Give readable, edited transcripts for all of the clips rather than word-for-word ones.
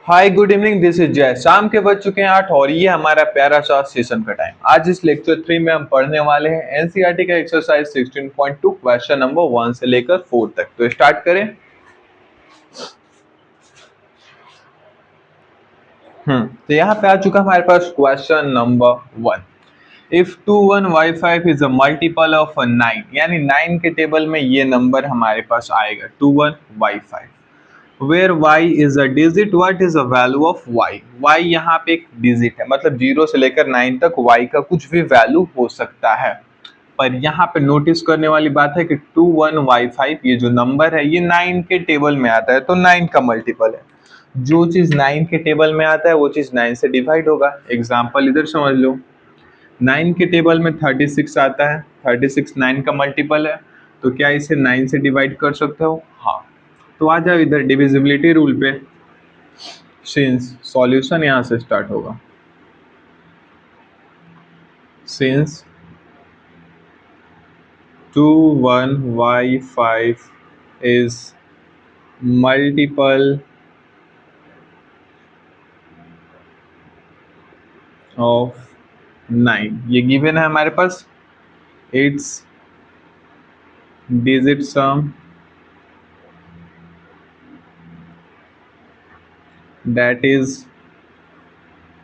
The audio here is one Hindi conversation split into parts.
Hi good evening, this is जय। शाम के बज चुके हैं 8 और ये हमारा प्यारा सा सेशन का टाइम। आज इस लेक्चर 3 में हम पढ़ने वाले हैं एनसीईआरटी का एक्सरसाइज 16.2 क्वेश्चन नंबर 1 से लेकर 4 तक। तो स्टार्ट करें। तो यहाँ पे आ चुका हमारे पास question number 1। If 21y5 is a multiple of 9, यानी 9 के टेबल में ये नंबर हमारे पास आएगा 21y5, where y is a digit, what is the value of y। y यहाँ पे एक डिजिट है, मतलब 0 से लेकर 9 तक y का कुछ भी वैल्यू हो सकता है। पर यहाँ पे नोटिस करने वाली बात है कि 21y5 ये जो नंबर है ये 9 के टेबल में आता है, तो 9 का मल्टीपल है। जो चीज 9 के टेबल में आता है वो चीज 9 से डिवाइड होगा। एग्जाम्पल इधर समझ लो, 9 के टेबल में 36 आता है, 36 9 का मल्टीपल है, तो क्या इसे 9 से डिवाइड कर सकते हो? हाँ। तो आ जाओ इधर डिविजिबिलिटी रूल पे। सिंस सॉल्यूशन यहां से स्टार्ट होगा, since 21y5 is multiple of 9, ये गिवन है हमारे पास। It's digit sum that is,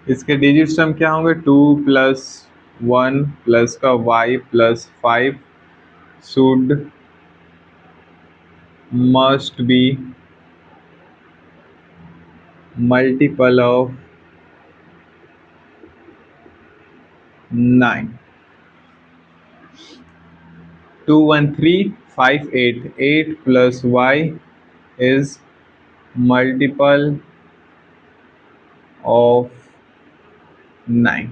इसके डिजिट सम क्या होंगे? 2 प्लस 1 प्लस का y plus 5 should must be multiple of 9। 2 1 3 5 8, 8 plus y is multiple of 9।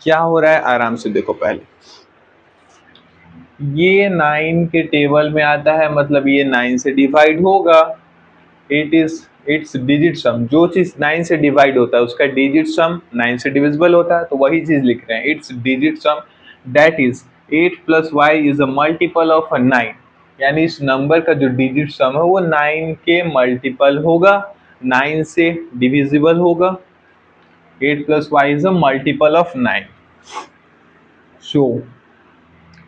क्या हो रहा है आराम से देखो। पहले ये 9 के टेबल में आता है, मतलब ये 9 से डिवाइड होगा। इट्स डिजिट सम, जो चीज 9 से डिवाइड होता है उसका डिजिट सम 9 से डिविजिबल होता है, तो वही चीज लिख रहे हैं। Its digit sum that is 8 plus y is a multiple of 9, यानी इस नंबर का जो डिजिट सम है वो 9 के मल्टीपल होगा, 9 से डिविजिबल होगा। 8 plus y is a multiple of 9। So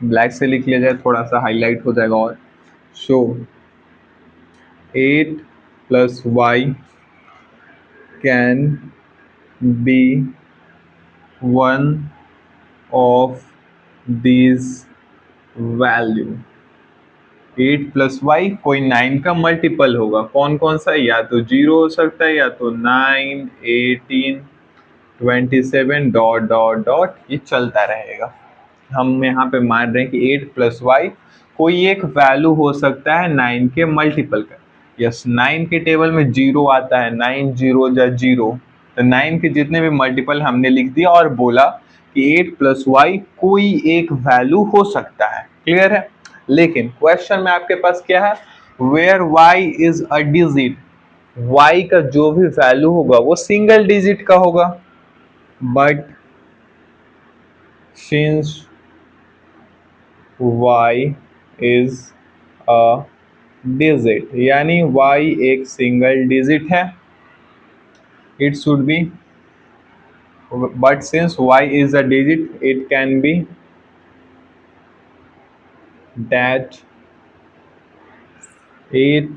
black से लिख लिया जाए, थोड़ा सा हाईलाइट हो जाएगा। और so 8 plus y can be one of these value. 8 plus y कोई 9 का मल्टीपल होगा, कौन कौन सा? या तो 0 हो सकता है, या तो 9 18 27 डॉट डॉट डॉट, ये चलता रहेगा। हम यहाँ पे मान रहे हैं कि 8 प्लस वाई कोई एक वैल्यू हो सकता है 9 के मल्टीपल का। यस, 9 के टेबल में 0 आता है, 9 0 जा 0, तो 9 के जितने भी मल्टीपल हमने लिख दिया और बोला कि 8 प्लस वाई कोई एक वैल्यू हो सकता है। क्लियर है? लेकिन क्वेश्चन में आपके पास क्या है? Where y is a digit, y का जो भी वैल्यू होगा वो सिंगल डिजिट का होगा। But since y is a digit, यानी y एक सिंगल डिजिट है, it should be, but since y is a digit it can be that 8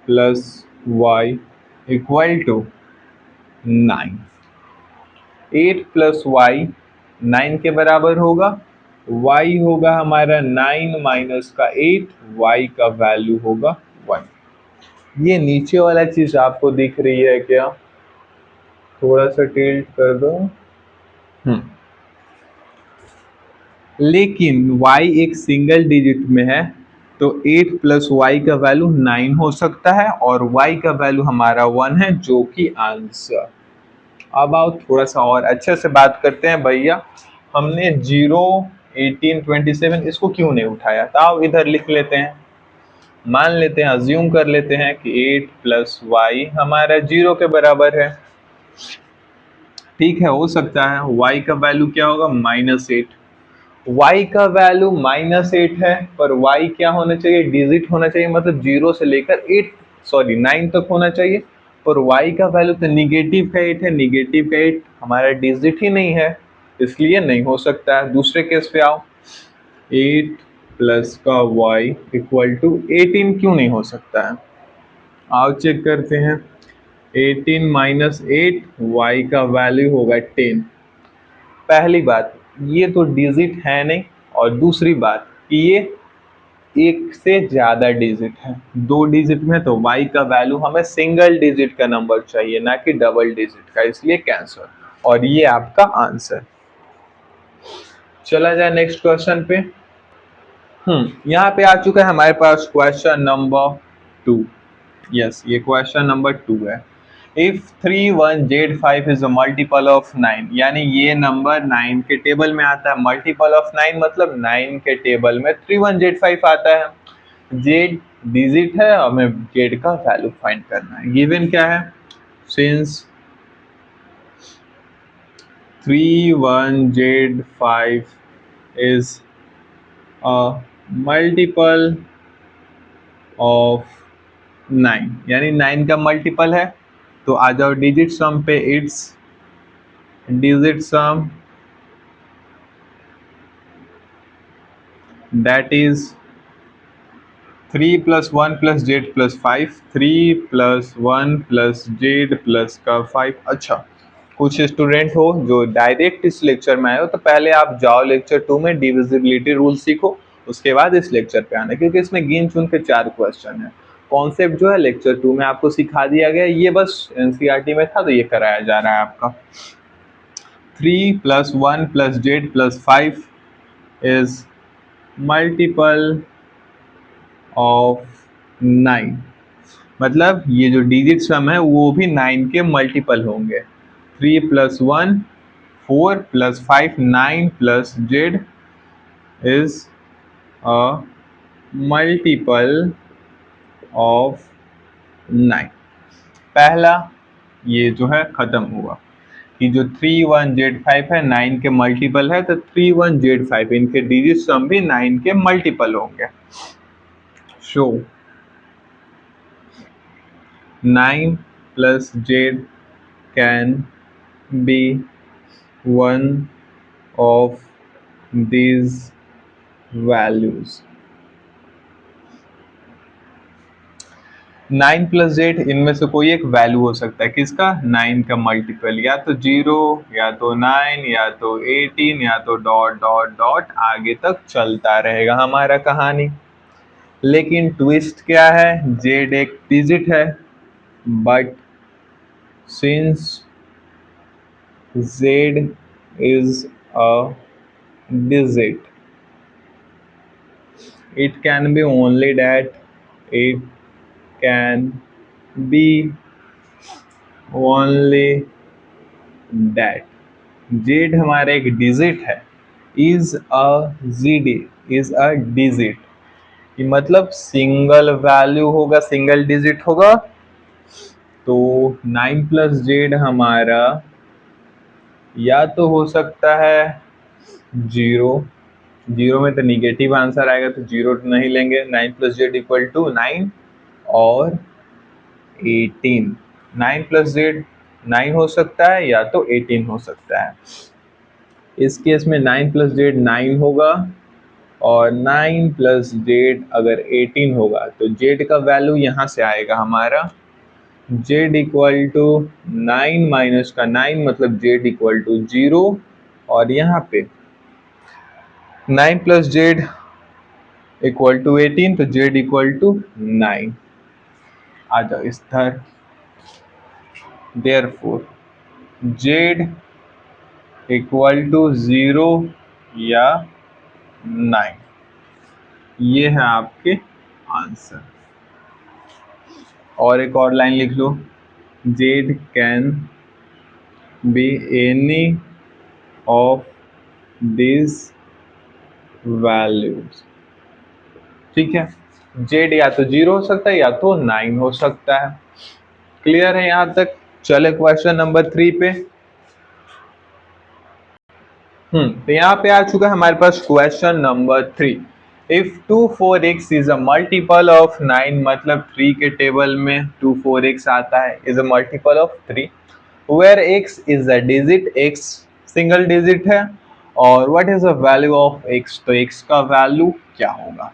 plus y equal to 9। 8 plus y 9 के बराबर होगा, y होगा हमारा 9 माइनस का 8, y का वैल्यू होगा 1। ये नीचे वाला चीज आपको दिख रही है क्या? थोड़ा सा टिल्ट कर दो। लेकिन y एक सिंगल डिजिट में है, तो 8 प्लस वाई का वैल्यू 9 हो सकता है और y का वैल्यू हमारा 1 है, जो कि आंसर। अब आओ थोड़ा सा और अच्छे से बात करते हैं। भैया हमने 0 18 27 इसको क्यों नहीं उठाया? तो आओ इधर लिख लेते हैं। मान लेते हैं, अज्यूम कर लेते हैं कि 8 प्लस वाई हमारा 0 के बराबर है। ठीक है, हो सकता है y का वैल्यू क्या होगा? -8। y का वैल्यू -8 है, पर y क्या होना चाहिए? डिजिट होना चाहिए, मतलब 0 से लेकर 9 तक होना चाहिए। और y का वैल्यू तो निगेटिव का 8 है, निगेटिव का 8 हमारा डिजिट ही नहीं है, इसलिए नहीं हो सकता है। दूसरे केस पे आओ, 8 प्लस का y इक्वल टू 18 क्यों नहीं हो सकता है? आओ चेक करते हैं। 18 माइनस 8, y का वैल्यू होगा 10। पहली बात, ये तो डिजिट है नहीं, और दूसरी बात ये एक से ज्यादा डिजिट है, 2 डिजिट में, तो y का वैल्यू हमें सिंगल डिजिट का नंबर चाहिए, ना कि डबल डिजिट का, इसलिए कैंसर। और ये आपका आंसर। चला जाए नेक्स्ट क्वेश्चन पे। यहाँ पे आ चुका है हमारे पास क्वेश्चन नंबर 2। यस, ये क्वेश्चन नंबर 2 है। If 31Z5 is a multiple of 9, यानी ये नंबर 9 के टेबल में आता है। मल्टीपल ऑफ 9 मतलब 9 के टेबल में 31Z5 आता है। Z डिजिट है, हमें Z का वैल्यू फाइंड करना है। गिवन क्या है? Since 31Z5 is a multiple of 9, यानी 9 का मल्टीपल है, तो आ जाओ डिजिट सम पे। It's digit sum that is 3 plus 1 plus Z plus 5, 3 plus 1 plus Z plus का 5। अच्छा, कुछ स्टूडेंट हो जो डायरेक्ट इस लेक्चर में आए हो, तो पहले आप जाओ लेक्चर 2 में डिविजिबिलिटी रूल सीखो, उसके बाद इस लेक्चर पे आना, क्योंकि इसमें गिन चुन के 4 क्वेश्चन है। कॉन्सेप्ट जो है लेक्चर 2 में आपको सिखा दिया गया, ये बस एनसीईआरटी में था तो ये कराया जा रहा है आपका। 3 plus 1 plus Z plus 5 is multiple of 9, मतलब ये जो डिजिट सम है वो भी 9 के मल्टीपल होंगे। 3 plus 1 4 plus 5 9 plus Z is a multiple of 9। पहला ये जो है खत्म हुआ कि जो 31Z5 है 9 के मल्टीपल है, तो 31Z5 इनके डिजिट सम भी 9 के मल्टीपल होंगे। Show 9 plus Z can be one of these values। 9 plus Z इनमें से कोई एक वैल्यू हो सकता है, किसका? 9 का मल्टीपल, या तो 0, या तो 9, या तो 18, या तो डॉट डॉट डॉट, आगे तक चलता रहेगा हमारा कहानी। लेकिन ट्विस्ट क्या है? जेड एक डिजिट है, but since Z is a digit, it can be only that, it can be only that Z हमारा एक डिजिट है, is a ZD, is a digit, कि मतलब सिंगल वैल्यू होगा, सिंगल डिजिट होगा। तो 9 प्लस जेड हमारा या तो हो सकता है 0, 0 में तो निगेटिव आंसर आएगा, तो 0 नहीं लेंगे। 9 प्लस जेड इक्वल टू 9 और 18। 9 प्लस जेड 9 हो सकता है, या तो 18 हो सकता है। इस केस में 9 प्लस जेड 9 होगा, और 9 प्लस जेड अगर 18 होगा, तो जेड का वैल्यू यहाँ से आएगा हमारा जेड इक्वल टू 9 माइनस का 9, मतलब जेड इक्वल टू 0। और यहाँ पे 9 प्लस जेड इक्वल टू 18, तो जेड इक्वल टू 9 आ जाओ इस तरह। देयरफॉर जेड इक्वल टू 0 या 9, ये है आपके आंसर। और एक और लाइन लिख लो, Z can be any of this values. ठीक है, जेड या तो 0 हो सकता है, या तो 9 हो सकता है। क्लियर है यहां तक? चले क्वेश्चन नंबर 3 पे। तो यहाँ पे आ चुका है हमारे पास question number 3। If 2 4x is a multiple of 9, मतलब 3 के टेबल में 2 4x आता है, is a multiple of 3, where x is a digit, x single digit है, और what is the value of x, तो x का वैल्यू क्या होगा।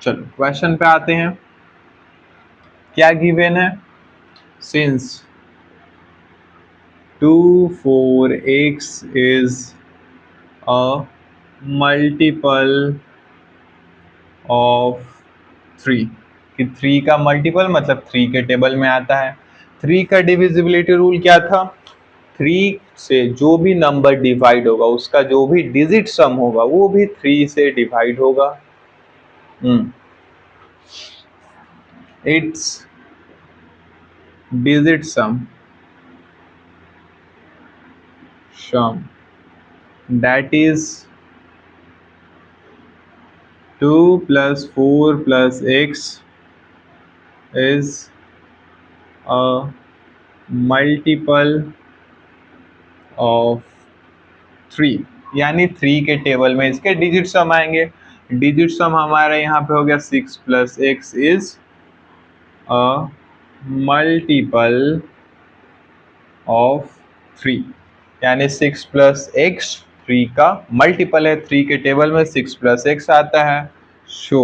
चलो क्वेश्चन पे आते हैं। क्या गिवन है, since 2 4x is a multiple of 3, कि 3 का मल्टीपल मतलब 3 के टेबल में आता है। 3 का डिविजिबिलिटी रूल क्या था, 3 से जो भी नंबर डिवाइड होगा उसका जो भी डिजिट सम होगा वो भी 3 से डिवाइड होगा। It's digit some that is 2 plus 4 plus x is a multiple of 3, यानी 3 के टेबल में इसके डिजिट सम आएंगे। डिजिट सम हमारा यहाँ पे हो गया 6 plus x is a multiple of 3, यानी 6 प्लस एक्स 3 का मल्टीपल है। 3 के टेबल में 6 प्लस एक्स आता है, show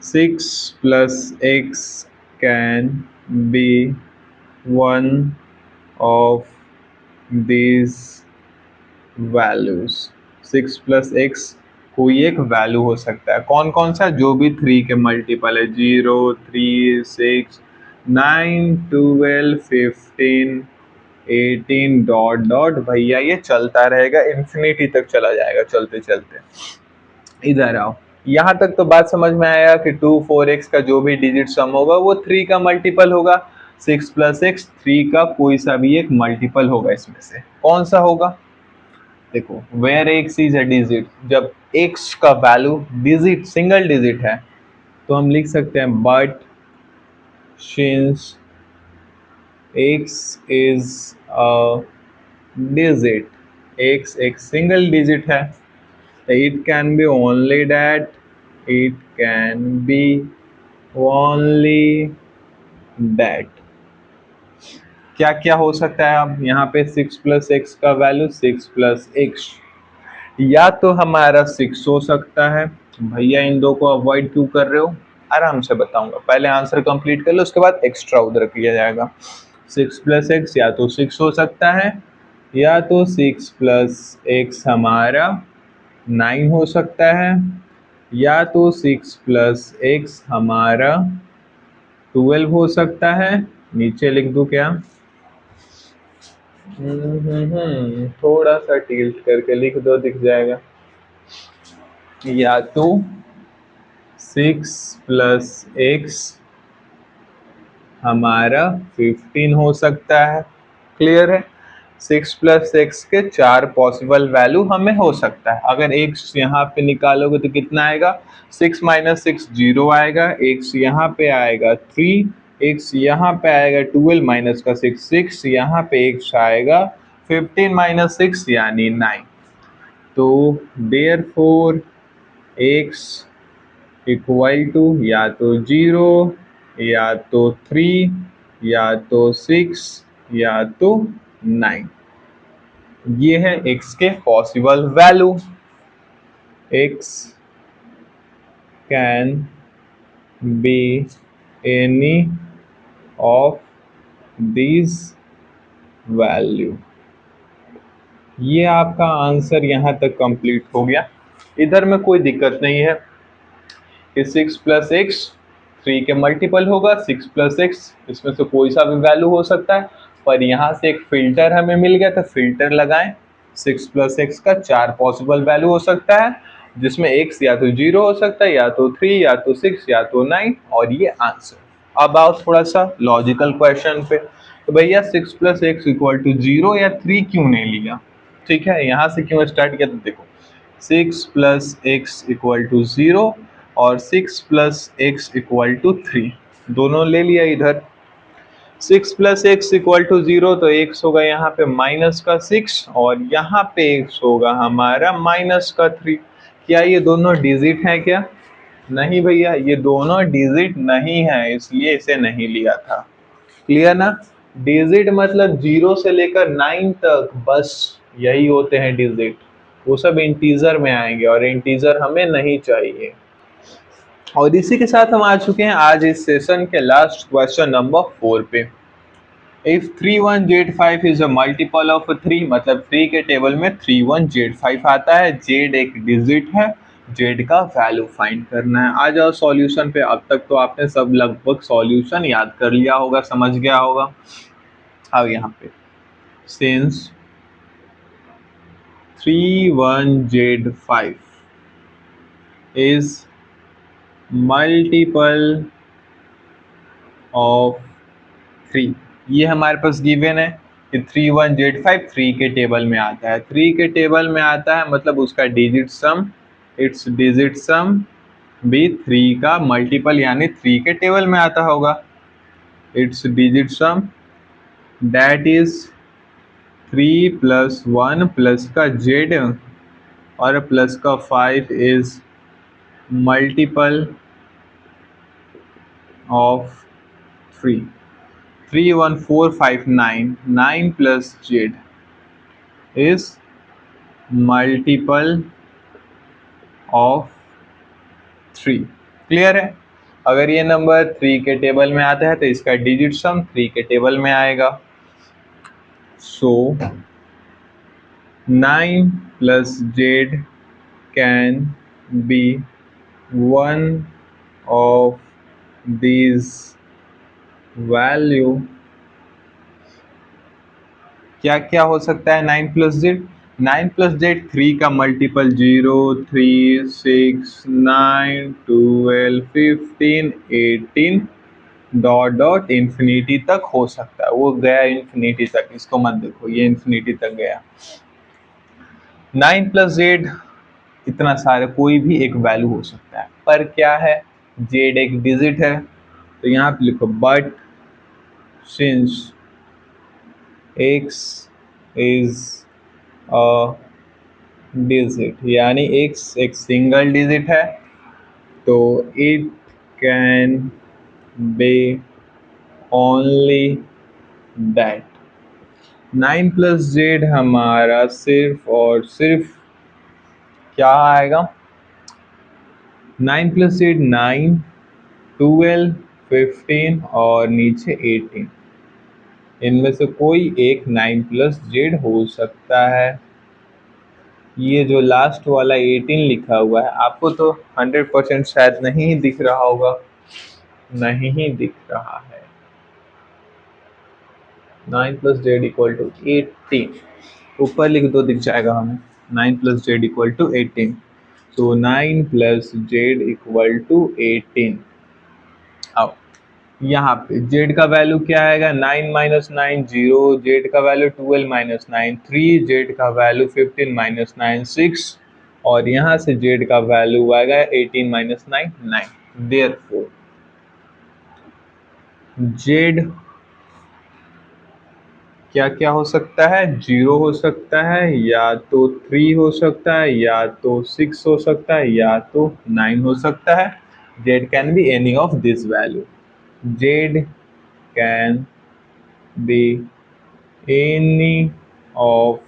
6 plus x can be one of these values। 6 plus x कोई एक वैल्यू हो सकता है, कौन कौन सा, जो भी 3 के मल्टीपल है, 0 3 6 9 12 15 18 डॉट डॉट, भैया ये चलता रहेगा, इन्फिनिटी तक चला जाएगा चलते चलते। इधर आओ, यहाँ तक तो बात समझ में आया कि 2 4x का जो भी डिजिट सम होगा वो 3 का मल्टीपल होगा। 6 प्लस एक्स 3 का कोई सा भी एक मल्टीपल होगा, इसमें से कौन सा होगा। देखो where x is a digit, जब x का वैल्यू डिजिट सिंगल डिजिट है तो हम लिख सकते हैं but since x is a digit, x एक सिंगल डिजिट है, it can be only that, it can be only that। क्या क्या हो सकता है, अब यहाँ पे 6 प्लस एक्स का वैल्यू 6 प्लस एक्स, या तो हमारा 6 हो सकता है। भैया इन दो को अवॉइड क्यों कर रहे हो, आराम से बताऊंगा, पहले आंसर कंप्लीट कर लो उसके बाद एक्स्ट्रा उधर किया जाएगा। 6 प्लस एक्स या तो 6 हो सकता है, या तो 6 प्लस एक्स हमारा 9 हो सकता है, या तो 6 प्लस एक्स हमारा 12 हो सकता है। नीचे लिख दूं क्या, थोड़ा सा टिल्ट करके लिख दो, दिख जाएगा। या तो 6 प्लस एक्स हमारा 15 हो सकता है, क्लियर है। 6 प्लस एक्स के 4 पॉसिबल वैल्यू हमें हो सकता है। अगर एक्स यहाँ पे निकालोगे तो कितना आएगा, 6 माइनस 6 0 आएगा, एक्स यहाँ पे आएगा 3, एक्स यहाँ पे आएगा 12 माइनस का 6 6, यहाँ पे एक्स आएगा 15 माइनस 6 यानी 9। तो देयरफॉर एक्स इक्वल टू या तो 0 या तो 3 या तो 6 या तो 9। ये है x के possible value. x can be any of these value. ये आपका आंसर यहाँ तक कंप्लीट हो गया। इधर में कोई दिक्कत नहीं है कि 6 प्लस एक्स 3 के मल्टीपल होगा, 6 प्लस एक्स इसमें से कोई सा भी वैल्यू हो सकता है, पर यहाँ से एक फिल्टर हमें मिल गया तो फिल्टर लगाएं। 6 प्लस एक्स का 4 पॉसिबल वैल्यू हो सकता है, जिसमें एक्स या तो 0 हो सकता है, या तो 3 या तो 6 या तो 9, और ये आंसर। अब आओ थोड़ा सा लॉजिकल क्वेश्चन पे, तो भैया 6 प्लस एक्स इक्वल टू 0 या 3 क्यों नहीं लिया। ठीक है, यहाँ से क्यों स्टार्ट किया, तो देखो 6 प्लस एक्स इक्वल टू 0 और 6 प्लस एक्स इक्वल टू 3 दोनों ले लिया इधर। 6 प्लस एक्स इक्वल टू 0 तो एक्स होगा यहाँ पे माइनस का 6 और यहाँ पे एक्स होगा हमारा माइनस का 3। क्या ये दोनों डिजिट हैं क्या? नहीं भैया, ये दोनों डिजिट नहीं है, इसलिए इसे नहीं लिया था। क्लियर ना? डिजिट मतलब 0 से लेकर 9 तक, बस यही होते हैं डिजिट। वो सब इंटीजर में आएंगे और इंटीजर हमें नहीं चाहिए। और इसी के साथ हम आ चुके हैं आज इस सेशन के लास्ट क्वेश्चन नंबर 4 पे। If 31Z5 is a multiple of 3, मतलब 3 के टेबल में 31Z5 आता है, Z एक डिजिट है, Z का वैल्यू फाइंड करना है। आ जाओ सॉल्यूशन पे। अब तक तो आपने सब लगभग सॉल्यूशन याद कर लिया होगा, समझ गया होगा। अब यहाँ पे since 31Z5 is multiple of 3, ये हमारे पास गिवन है कि 31Z5 3 के टेबल में आता है। 3 के टेबल में आता है मतलब उसका डिजिट सम, इट्स डिजिट सम भी 3 का मल्टीपल यानी 3 के टेबल में आता होगा। It's digit sum that is 3 + 1 plus का Z और प्लस का 5 is multiple of 3। 3 1 4 5 9, 9 plus Z is multiple of 3। Clear है? अगर ये नंबर 3 के टेबल में आता है तो इसका डिजिट सम 3 के टेबल में आएगा। सो 9 plus Z can be one of these value. क्या क्या हो सकता है 9 + Z? 9 + Z 3 का मल्टीपल 0, 3, 6, 9, 12, 15, 18 डॉट डॉट इन्फिनिटी तक हो सकता है। वो गया इन्फिनिटी तक, इसको मत देखो, ये इन्फिनिटी तक गया। 9 + Z इतना सारे कोई भी एक वैल्यू हो सकता है, पर क्या है, Z एक डिजिट है, तो यहाँ पे लिखो but since x is a digit, यानी x एक सिंगल डिजिट है, तो it can be only that. 9 + Z हमारा सिर्फ और सिर्फ क्या आएगा? 9 + Z 9, 12, 15 और नीचे 18, इनमें से कोई एक 9 + Z हो सकता है। ये जो लास्ट वाला 18 लिखा हुआ है, आपको तो 100% शायद नहीं दिख रहा होगा, नहीं ही दिख रहा है। 9 + Z = 18, ऊपर लिख दो, दिख जाएगा हमें। 9 + Z = 18, तो 9 + Z = 18। अब यहाँ पे Z का वैल्यू क्या आएगा? 9 - 9 0, Z का वैल्यू 12 - 9 3, Z का वैल्यू 15 - 9 6, और यहाँ से Z का वैल्यू आएगा 18 - 9 9। देयरफॉर Z क्या क्या हो सकता है? 0 हो सकता है, या तो 3 हो सकता है, या तो 6 हो सकता है, या तो 9 हो सकता है। Z can be any of this value. Z can be any of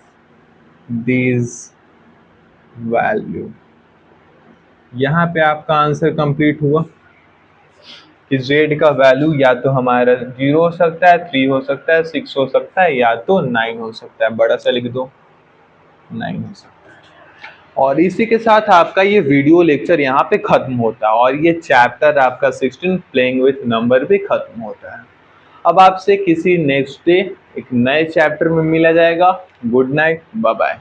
these value। यहाँ पे आपका आंसर कंप्लीट हुआ कि Z का वैल्यू या तो हमारा 0 हो सकता है, 3 हो सकता है, 6 हो सकता है, या तो 9 हो सकता है। बड़ा सा लिख दो, 9 हो सकता है। और इसी के साथ आपका ये वीडियो लेक्चर यहाँ पे खत्म होता है और ये चैप्टर आपका 16 प्लेइंग विथ नंबर भी खत्म होता है। अब आपसे किसी नेक्स्ट डे एक नए चैप्टर में मिला जाएगा। Good night, bye bye.